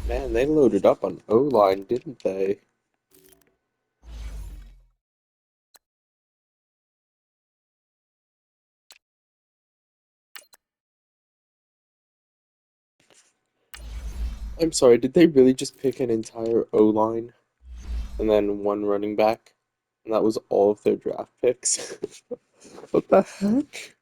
Man, they loaded up on O-line, didn't they? I'm sorry, did they really just pick an entire O-line and then one running back? And that was all of their draft picks? What the heck?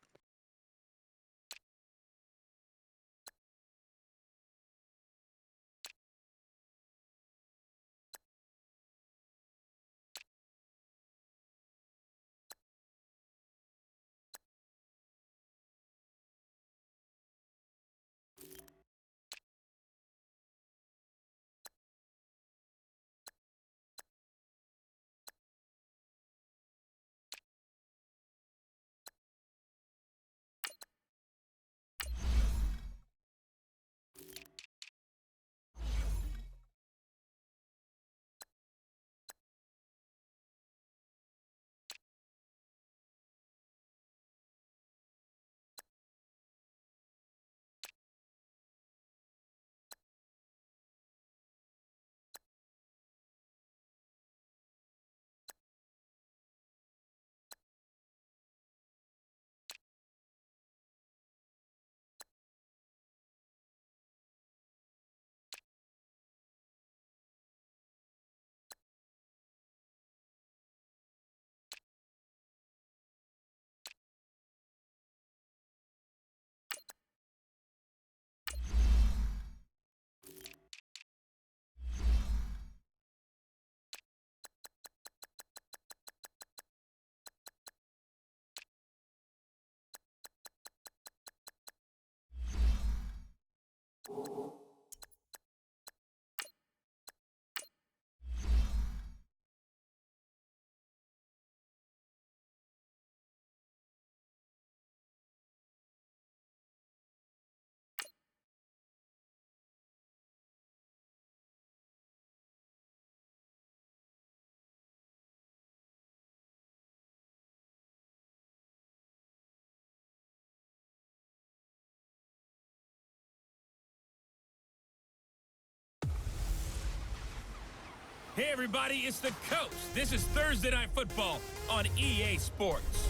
Hey everybody, it's the Coach. This is Thursday Night Football on EA Sports.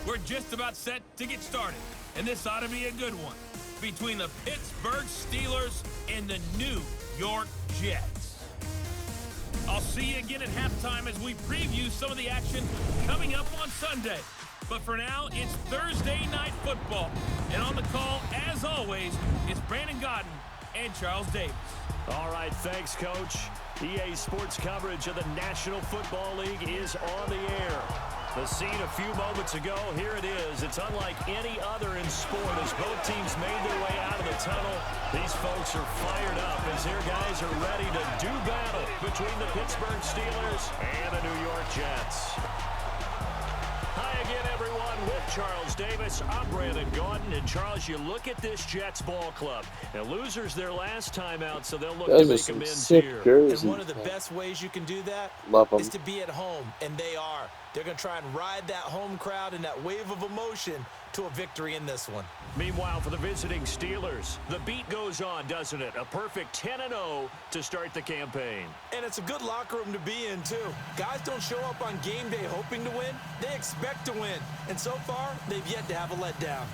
We're just about set to get started, and this ought to be a good one between the Pittsburgh Steelers and the New York Jets. I'll see you again at halftime as we preview some of the action coming up on Sunday. But for now, it's Thursday Night Football, and on the call, as always, is Brandon Godden and Charles Davis. All right, thanks, Coach. EA Sports coverage of the National Football League is on the air. The scene a few moments ago, here it is. It's unlike any other in sport as both teams made their way out of the tunnel. These folks are fired up as their guys are ready to do battle between the Pittsburgh Steelers and the New York Jets. Hi again, everyone, with Charles Davis. I'm Brandon Gaudin. And, Charles, you look at this Jets ball club. Now, losers their last time out, so they'll look to make amends here. And one of the best ways you can do that is to be at home, and they are. They're going to try and ride that home crowd and that wave of emotion to a victory in this one. Meanwhile, for the visiting Steelers, the beat goes on, doesn't it? A perfect 10-0 to start the campaign. And it's a good locker room to be in, too. Guys don't show up on game day hoping to win. They expect to win. And so far, they've yet to have a letdown.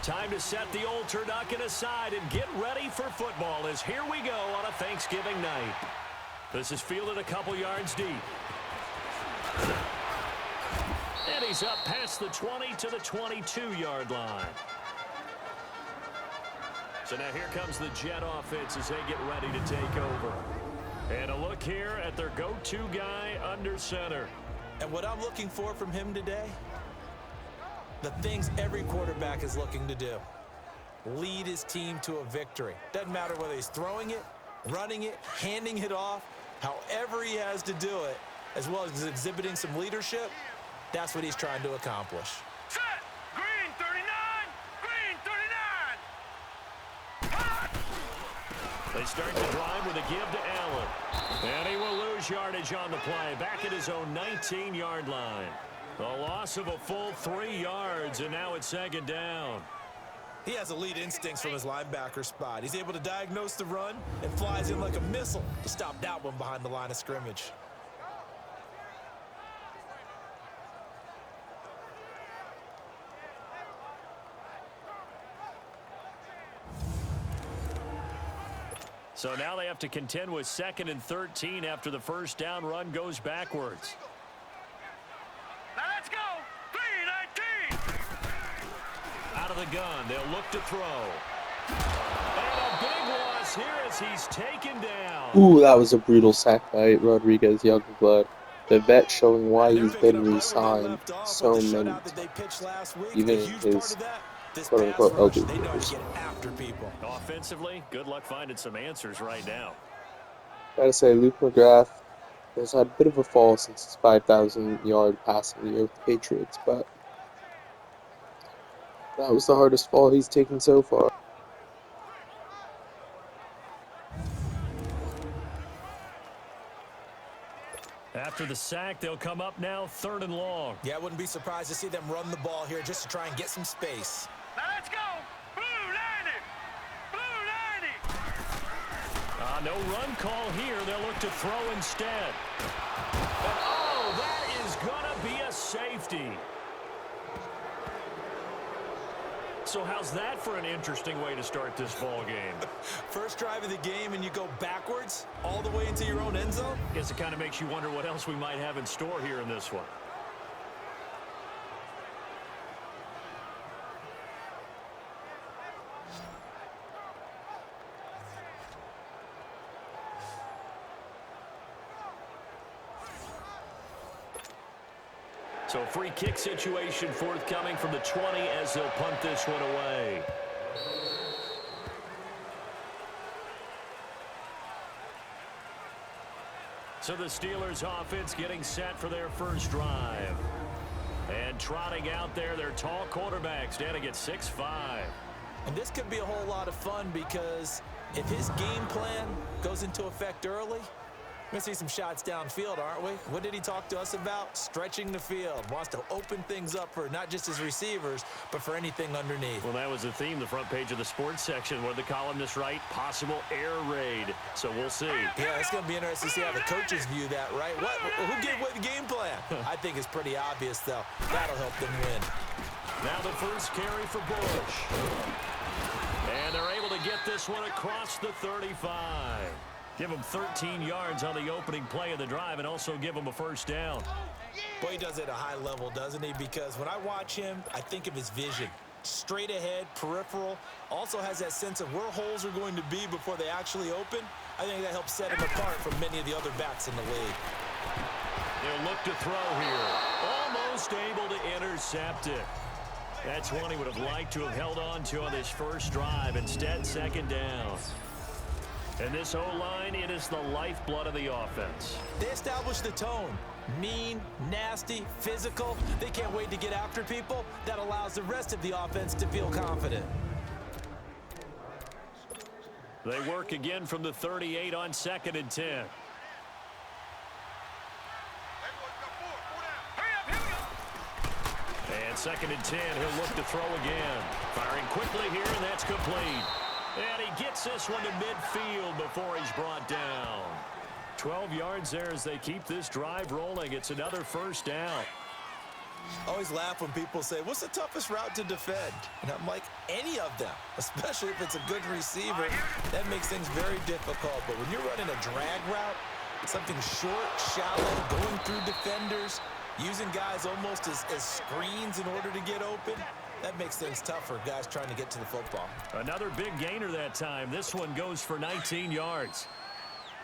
Time to set the old turducken aside and get ready for football as here we go on a Thanksgiving night. This is fielded a couple yards deep. And he's up past the 20 to the 22-yard line. So now here comes the Jet offense as they get ready to take over. And a look here at their go-to guy under center. And what I'm looking for from him today, the things every quarterback is looking to do. Lead his team to a victory. Doesn't matter whether he's throwing it, running it, handing it off, however he has to do it, as well as exhibiting some leadership, that's what he's trying to accomplish. Set! Green 39! Green 39! They start the drive with a give to Allen. And he will lose yardage on the play, back at his own 19-yard line. A loss of a full 3 yards, and now it's second down. He has elite instincts from his linebacker spot. He's able to diagnose the run and flies in like a missile to stop that one behind the line of scrimmage. So now they have to contend with 2nd and 13 after the first down run goes backwards. Now let's go. 3-19. Out of the gun, they'll look to throw. And a big loss here as he's taken down. Ooh, that was a brutal sack by Rodriguez Youngblood. The vet showing why They're he's picking been up right where they re-signed left off so with the many shutout that they times, pitched last week. even A in huge part his of that, this quote-unquote pass rush. elder They know how years. to get after people. Offensively, good luck finding some answers right now. Gotta say, Luke McGrath has had a bit of a fall since his 5,000-yard passing year with the Patriots, but that was the hardest fall he's taken so far. After the sack, they'll come up now 3rd and long. Yeah, I wouldn't be surprised to see them run the ball here just to try and get some space. Now let's go. Blue 90. Blue 90. No run call here. They'll look to throw instead. And oh, that is going to be a safety. So how's that for an interesting way to start this ball game? First drive of the game and you go backwards all the way into your own end zone? Guess it kind of makes you wonder what else we might have in store here in this one. So a free kick situation forthcoming from the 20 as they'll punt this one away. So the Steelers offense getting set for their first drive. And trotting out there, their tall quarterback standing at 6'5". And this could be a whole lot of fun because if his game plan goes into effect early, we're going to see some shots downfield, aren't we? What did he talk to us about? Stretching the field. Wants to open things up for not just his receivers, but for anything underneath. Well, that was the theme, the front page of the sports section, where the columnists write, possible air raid. So we'll see. Yeah, it's going to be interesting to see how the coaches view that, right? Who gave away the game plan? I think it's pretty obvious, though. That'll help them win. Now the first carry for Bush. And they're able to get this one across the 35. Give him 13 yards on the opening play of the drive and also give him a first down. Boy, he does it at a high level, doesn't he? Because when I watch him, I think of his vision. Straight ahead, peripheral. Also has that sense of where holes are going to be before they actually open. I think that helps set him apart from many of the other backs in the league. They'll look to throw here. Almost able to intercept it. That's one he would have liked to have held on to on this first drive. Instead, second down. And this O-line, it is the lifeblood of the offense. They establish the tone. Mean, nasty, physical. They can't wait to get after people. That allows the rest of the offense to feel confident. They work again from the 38 on 2nd and 10. And 2nd and 10, he'll look to throw again. Firing quickly here, and that's complete. And he gets this one to midfield before he's brought down. 12 yards there as they keep this drive rolling. It's another first down. I always laugh when people say, what's the toughest route to defend? And I'm like, any of them, especially if it's a good receiver. That makes things very difficult. But when you're running a drag route, something short, shallow, going through defenders, using guys almost as screens in order to get open, that makes things tough for guys trying to get to the football. Another big gainer that time. This one goes for 19 yards.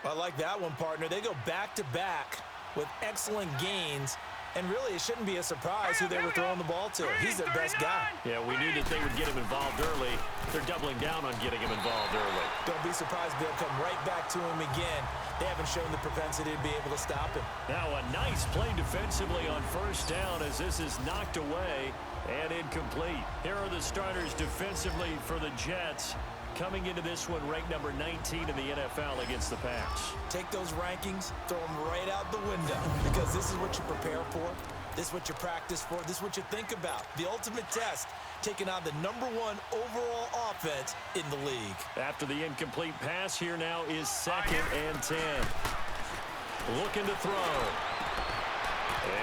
I like that one, partner. They go back-to-back with excellent gains. And really, it shouldn't be a surprise who they were throwing the ball to. He's their best guy. Yeah, we knew that they would get him involved early. They're doubling down on getting him involved early. Don't be surprised they'll come right back to him again. They haven't shown the propensity to be able to stop him. Now a nice play defensively on first down as this is knocked away and incomplete. Here are the starters defensively for the Jets. Coming into this one, ranked number 19 in the NFL against the Pats. Take those rankings, throw them right out the window, because this is what you prepare for. This is what you practice for. This is what you think about. The ultimate test, taking on the #1 overall offense in the league. After the incomplete pass, here now is 2nd and 10. Looking to throw.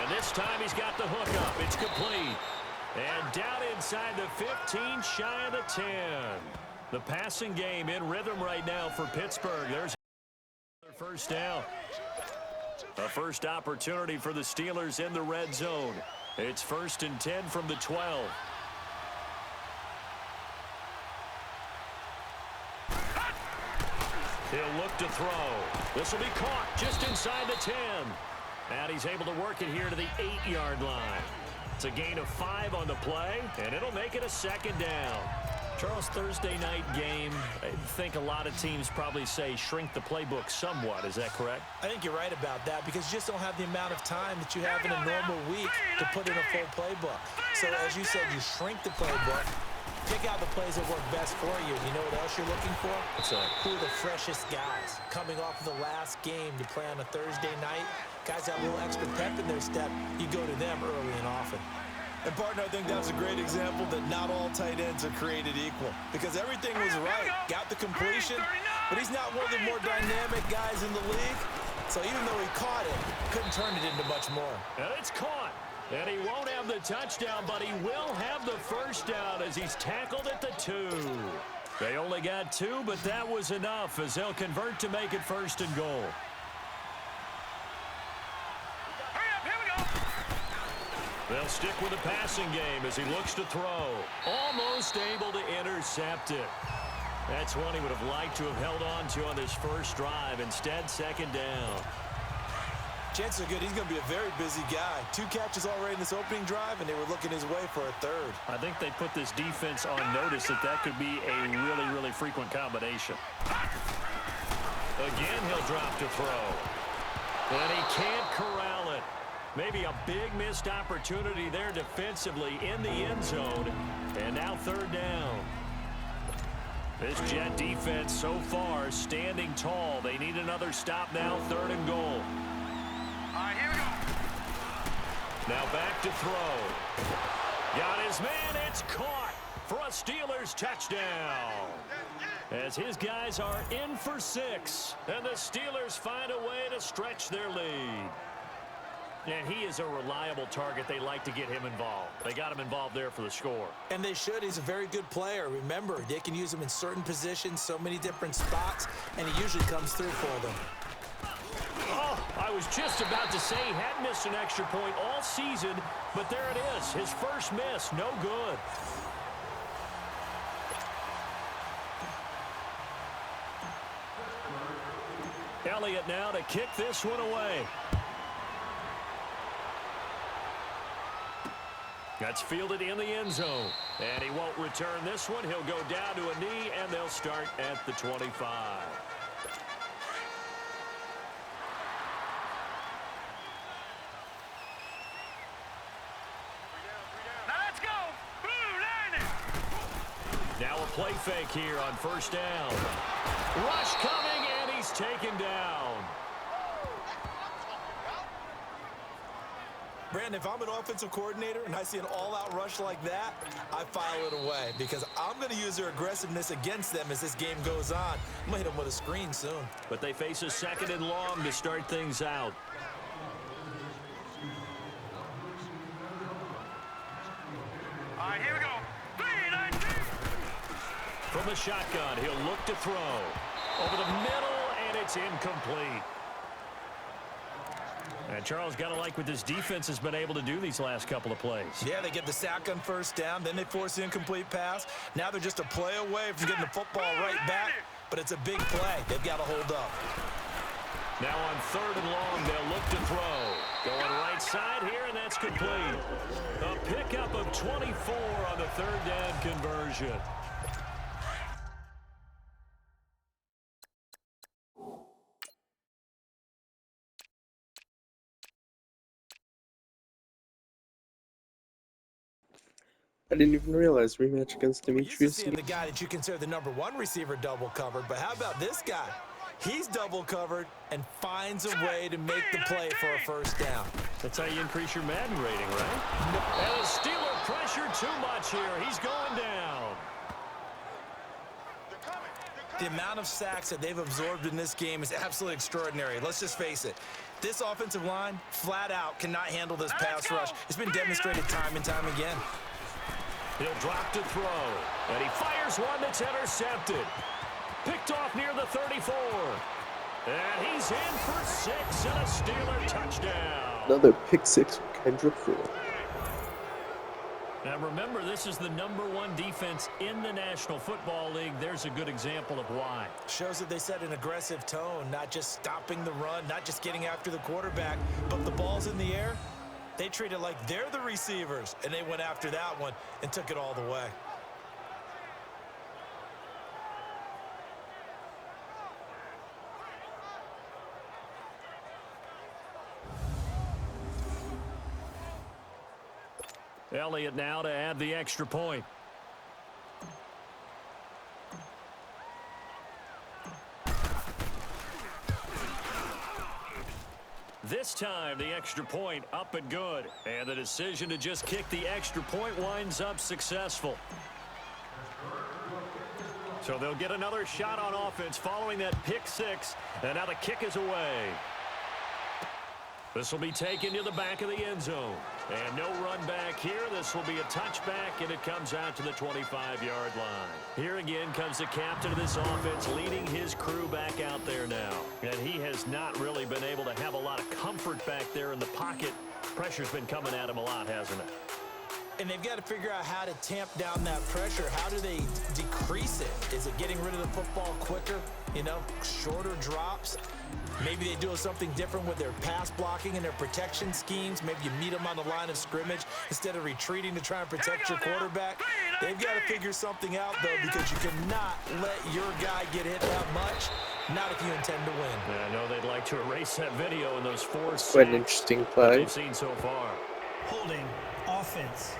And this time he's got the hook up. It's complete. And down inside the 15, shy of the 10. The passing game in rhythm right now for Pittsburgh. There's another first down. A first opportunity for the Steelers in the red zone. It's 1st and 10 from the 12. He'll look to throw. This will be caught just inside the 10. And he's able to work it here to the 8-yard line. It's a gain of 5 on the play, and it'll make it a 2nd down. Charles, Thursday night game, I think a lot of teams probably say shrink the playbook somewhat. Is that correct? I think you're right about that because you just don't have the amount of time that you have in a normal week to put in a full playbook. So as you said, you shrink the playbook, pick out the plays that work best for you. You know what else you're looking for? What's that? Who are the freshest guys coming off of the last game to play on a Thursday night? Guys have a little extra pep in their step. You go to them early and often. And, partner, I think that's a great example that not all tight ends are created equal because everything was right. Got the completion, but he's not one of the more dynamic guys in the league. So even though he caught it, couldn't turn it into much more. And it's caught. And he won't have the touchdown, but he will have the first down as he's tackled at the 2. They only got 2, but that was enough as they'll convert to make it 1st and goal. They'll stick with the passing game as he looks to throw. Almost able to intercept it. That's one he would have liked to have held on to on this first drive. Instead, 2nd down. Chances are good he's going to be a very busy guy. 2 catches already in this opening drive, and they were looking his way for a 3rd. I think they put this defense on notice that could be a really, really frequent combination. Again, he'll drop to throw. And he can't corral it. Maybe a big missed opportunity there defensively in the end zone. And now 3rd down. This Jet defense so far standing tall. They need another stop now, 3rd and goal. All right, here we go. Now back to throw. Got his man. It's caught for a Steelers touchdown. As his guys are in for 6. And the Steelers find a way to stretch their lead. And he is a reliable target. They like to get him involved. They got him involved there for the score. And they should. He's a very good player. Remember, they can use him in certain positions, so many different spots, and he usually comes through for them. Oh, I was just about to say he had missed an extra point all season, but there it is. His first miss, no good. Elliott now to kick this one away. That's fielded in the end zone. And he won't return this one. He'll go down to a knee, and they'll start at the 25. Now let's go. Blue line it. Now a play fake here on 1st down. Rush coming, and he's taken down. Brandon, if I'm an offensive coordinator and I see an all-out rush like that, I file it away because I'm going to use their aggressiveness against them as this game goes on. I'm going to hit them with a screen soon. But they face a 2nd and long to start things out. All right, here we go. 3-19. From the shotgun, he'll look to throw. Over the middle, and it's incomplete. And Charles, got to like what this defense has been able to do these last couple of plays. Yeah, they get the sack on 1st down, then they force the incomplete pass. Now they're just a play away from getting the football right back, but it's a big play. They've got to hold up. Now on 3rd and long, they'll look to throw. Going right side here, and that's complete. A pickup of 24 on the 3rd down conversion. I didn't even realize rematch against We're used to Demetrius. seeing the guy that you consider the #1 receiver double covered, but how about this guy? He's double covered and finds a way to make the play for a 1st down. That's how you increase your Madden rating, right? And the Steeler pressure too much here. He's going down. The amount of sacks that they've absorbed in this game is absolutely extraordinary. Let's just face it. This offensive line, flat out, cannot handle this pass rush. It's been demonstrated time and time again. He'll drop to throw. And he fires one that's intercepted. Picked off near the 34. And he's in for 6 and a Steeler touchdown. Another pick six from Kendrick Ford. Now remember, this is the #1 defense in the National Football League. There's a good example of why. Shows that they set an aggressive tone, not just stopping the run, not just getting after the quarterback, but the ball's in the air. They treat it like they're the receivers, and they went after that one and took it all the way. Elliott now to add the extra point. This time, the extra point up and good. And the decision to just kick the extra point winds up successful. So they'll get another shot on offense following that pick six. And now the kick is away. This will be taken to the back of the end zone. And no run back here. This will be a touchback, and it comes out to the 25-yard line. Here again comes the captain of this offense leading his crew back out there now. And he has not really been able to have a lot of comfort back there in the pocket. Pressure's been coming at him a lot, hasn't it? And they've got to figure out how to tamp down that pressure. How do they decrease it? Is it getting rid of the football quicker? You know, shorter drops? Maybe they do something different with their pass blocking and their protection schemes. Maybe you meet them on the line of scrimmage instead of retreating to try and protect your quarterback. They've got to figure something out, though, because you cannot let your guy get hit that much, not if you intend to win. Yeah, I know they'd like to erase that video in those 4 sacks Quite an interesting play. they've seen so far. Holding offense.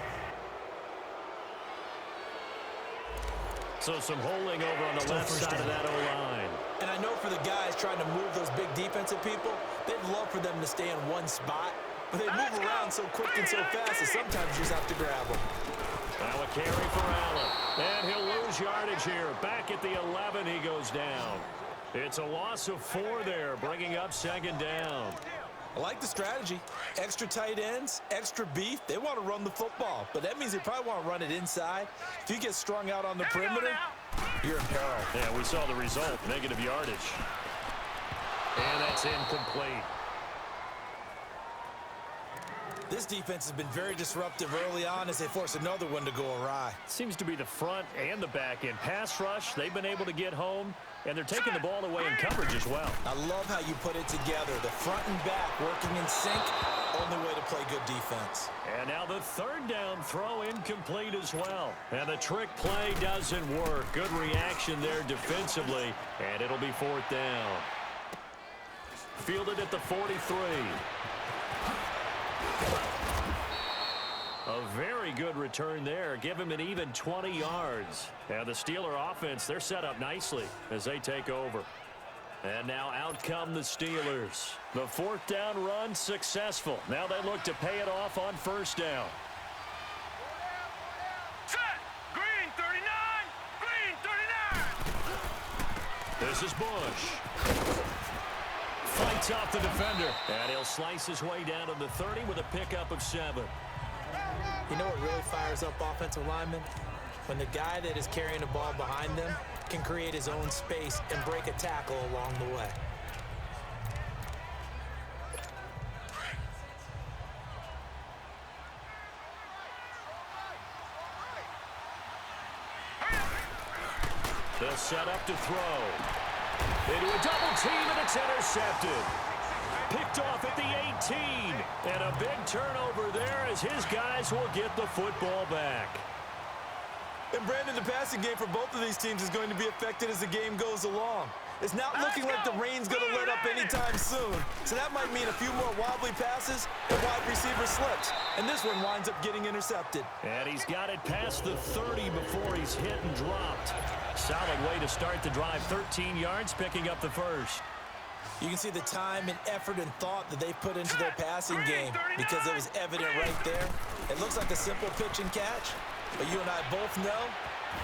So some holding over on the left side of that O-line. And I know for the guys trying to move those big defensive people, they'd love for them to stay in one spot, but they move around so quick and so fast that sometimes you just have to grab them. Now a carry for Allen. And he'll lose yardage here. Back at the 11, he goes down. It's a loss of 4 there, bringing up 2nd down. I like the strategy. Extra tight ends, extra beef. They want to run the football, but that means they probably want to run it inside. If you get strung out on the perimeter, you're in peril. Yeah, we saw the result, negative yardage. And that's incomplete. This defense has been very disruptive early on as they force another one to go awry. Seems to be the front and the back end. Pass rush, they've been able to get home, and they're taking the ball away in coverage as well. I love how you put it together. The front and back working in sync, only way to play good defense. And now the 3rd down throw incomplete as well. And the trick play doesn't work. Good reaction there defensively, and it'll be 4th down. Fielded at the 43. A very good return there. Give him an even 20 yards. And the Steeler offense, they're set up nicely as they take over. And now out come the Steelers. The 4th down run successful. Now they look to pay it off on 1st down. Set. Green 39. Green 39. This is Bush. Fights off the defender. And he'll slice his way down to the 30 with a pickup of 7. You know what really fires up offensive linemen? When the guy that is carrying the ball behind them can create his own space and break a tackle along the way. They'll set up to throw. Into a double team, and it's intercepted. Picked off at the 18. And a big turnover there as his guys will get the football back. And Brandon, the passing game for both of these teams is going to be affected as the game goes along. It's not looking like the rain's going to let up anytime soon. So that might mean a few more wobbly passes and wide receiver slips. And this one winds up getting intercepted. And he's got it past the 30 before he's hit and dropped. Solid way to start the drive. 13 yards, picking up the 1st. You can see the time and effort and thought that they put into their passing game because it was evident right there. It looks like a simple pitch and catch, but you and I both know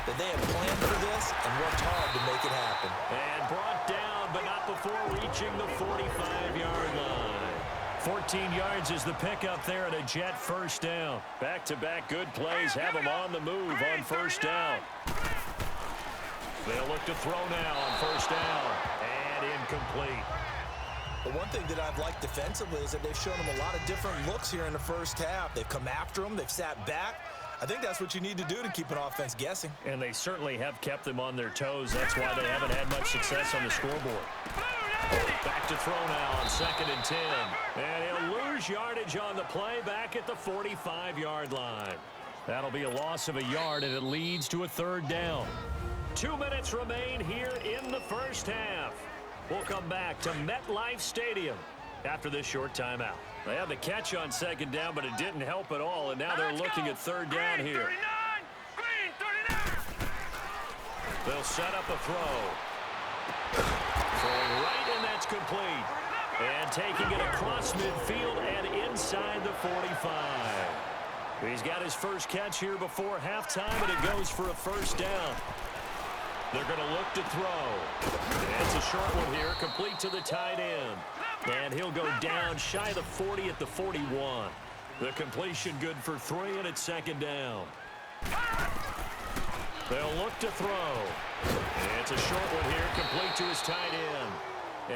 that they had planned for this and worked hard to make it happen. And brought down, but not before reaching the 45-yard line. 14 yards is the pickup there at a Jet first down. Back-to-back good plays have them on the move on first down. They'll look to throw now on first down. And incomplete. The one thing that I've liked defensively is that they've shown them a lot of different looks here in the first half. They've come after them. They've sat back. I think that's what you need to do to keep an offense guessing. And they certainly have kept them on their toes. That's why they haven't had much success on the scoreboard. Back to throw now on 2nd and 10. And he'll lose yardage on the play back at the 45-yard line. That'll be a loss of a yard, and it leads to a 3rd down. 2 minutes remain here in the first half. We'll come back to MetLife Stadium after this short timeout. They had the catch on 2nd down, but it didn't help at all, and now they're looking at 3rd down here. They'll set up a throw. Throwing right, and that's complete. And taking it across midfield and inside the 45. He's got his first catch here before halftime, and it goes for a 1st down. They're going to look to throw. It's a short one here, complete to the tight end. And he'll go down shy of the 40 at the 41. The completion good for 3, and it's 2nd down. They'll look to throw. It's a short one here, complete to his tight end.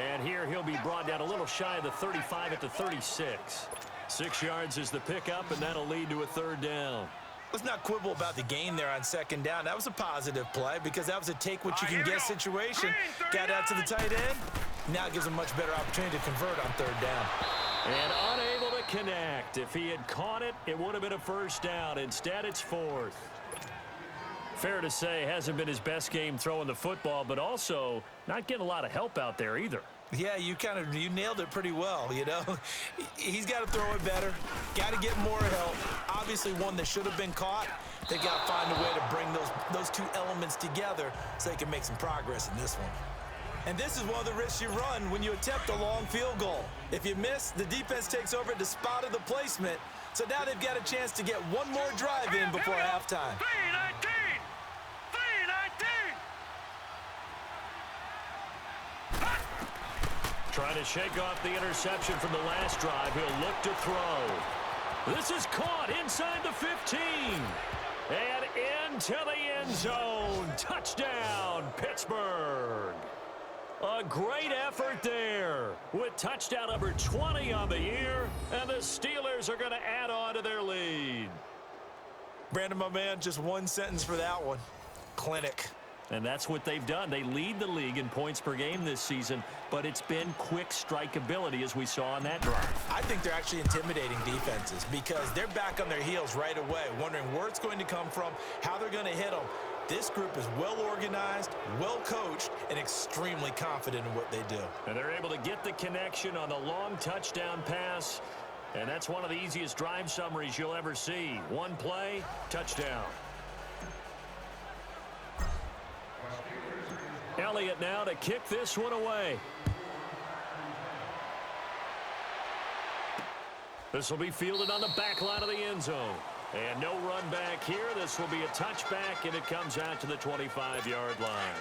And here he'll be brought down a little shy of the 35 at the 36. 6 yards is the pickup, and that'll lead to a 3rd down. Let's not quibble about the gain there on 2nd down. That was a positive play because that was a take-what-you-can-get situation. Got out to the tight end. Now it gives him a much better opportunity to convert on 3rd down. And unable to connect. If he had caught it, it would have been a 1st down. Instead, it's 4th. Fair to say, hasn't been his best game throwing the football, but also not getting a lot of help out there either. Yeah, you nailed it pretty well, you know. He's got to throw it better, got to get more help. Obviously one that should have been caught. They got to find a way to bring those two elements together so they can make some progress in this one. And this is one of the risks you run when you attempt a long field goal. If you miss, the defense takes over at the spot of the placement. So now they've got a chance to get one more drive in before halftime. 319! Trying to shake off the interception from the last drive. He'll look to throw. This is caught inside the 15. And into the end zone. Touchdown, Pittsburgh. A great effort there with touchdown number 20 on the year. And the Steelers are going to add on to their lead. Brandon, my man, just one sentence for that one. Clinic. And that's what they've done. They lead the league in points per game this season, but it's been quick strikeability as we saw on that drive. I think they're actually intimidating defenses because they're back on their heels right away, wondering where it's going to come from, how they're going to hit them. This group is well organized, well coached, and extremely confident in what they do. And they're able to get the connection on the long touchdown pass, and that's one of the easiest drive summaries you'll ever see. One play, touchdown. Elliott now to kick this one away. This will be fielded on the back line of the end zone. And no run back here. This will be a touchback, and it comes out to the 25-yard line.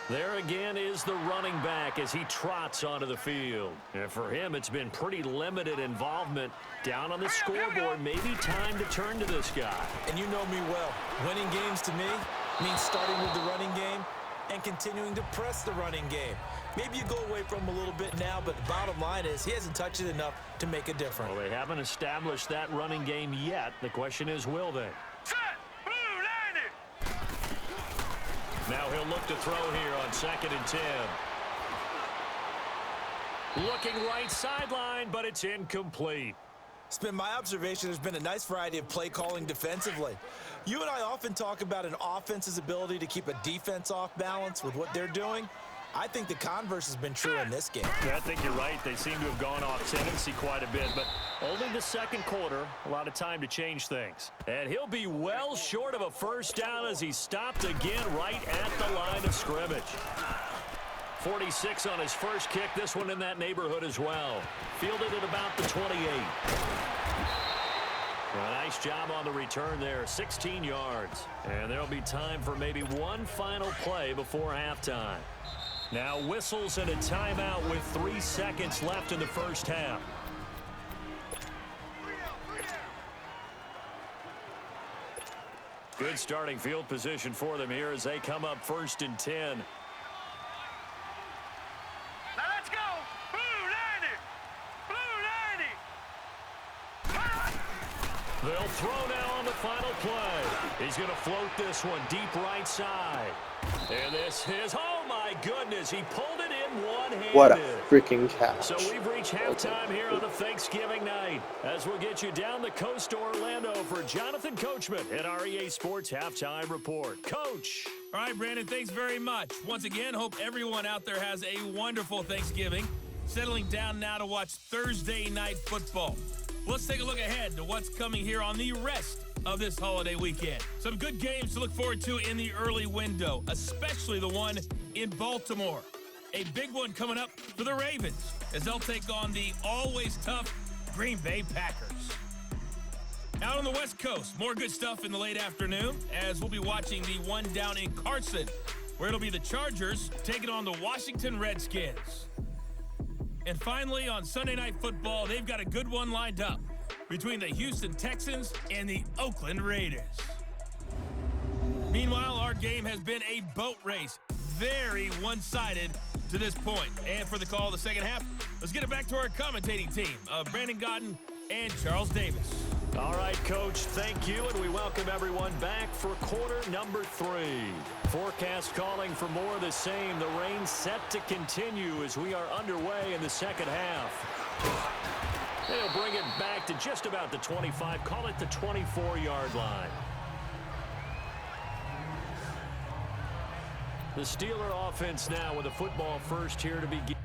There again is the running back as he trots onto the field. And for him, it's been pretty limited involvement down on the scoreboard. Maybe time to turn to this guy. And you know me well. Winning games to me means starting with the running game and continuing to press the running game. Maybe you go away from him a little bit now, but the bottom line is he hasn't touched it enough to make a difference. Well, they haven't established that running game yet. The question is, will they? Set! Blue 90! Now he'll look to throw here on 2nd and 10. Looking right sideline, but it's incomplete. It's been my observation there's been a nice variety of play calling defensively. You and I often talk about an offense's ability to keep a defense off balance with what they're doing. I think the converse has been true in this game. Yeah, I think you're right. They seem to have gone off tendency quite a bit, but only the second quarter, a lot of time to change things. And he'll be well short of a 1st down as he stopped again right at the line of scrimmage. 46 on his first kick. This one in that neighborhood as well. Fielded at about the 28. A nice job on the return there, 16 yards. And there'll be time for maybe one final play before halftime. Now whistles and a timeout with 3 seconds left in the first half. Good starting field position for them here as they come up 1st and 10. Now let's go. Blue 90. Blue 90. They'll throw now on the final play. He's going to float this one deep right side. And this is, oh my goodness, he pulled it in one-handed. What a freaking catch. So we've reached halftime here on a Thanksgiving night as we'll get you down the coast to Orlando for Jonathan Coachman at our EA Sports Halftime Report. Coach. All right, Brandon, thanks very much. Once again, hope everyone out there has a wonderful Thanksgiving. Settling down now to watch Thursday Night Football. Let's take a look ahead to what's coming here on the rest of this holiday weekend. Some good games to look forward to in the early window, especially the one in Baltimore. A big one coming up for the Ravens as they'll take on the always tough Green Bay Packers. Out on the West Coast, more good stuff in the late afternoon as we'll be watching the one down in Carson, where it'll be the Chargers taking on the Washington Redskins. And finally, on Sunday Night Football, they've got a good one lined up between the Houston Texans and the Oakland Raiders. Meanwhile, our game has been a boat race, very one-sided to this point. And for the call of the second half, let's get it back to our commentating team of Brandon Godden and Charles Davis. All right, Coach, thank you, and we welcome everyone back for quarter number 3. Forecast calling for more of the same. The rain set to continue as we are underway in the second half. They'll bring it back to just about the 25, call it the 24-yard line. The Steeler offense now with a football first here to begin.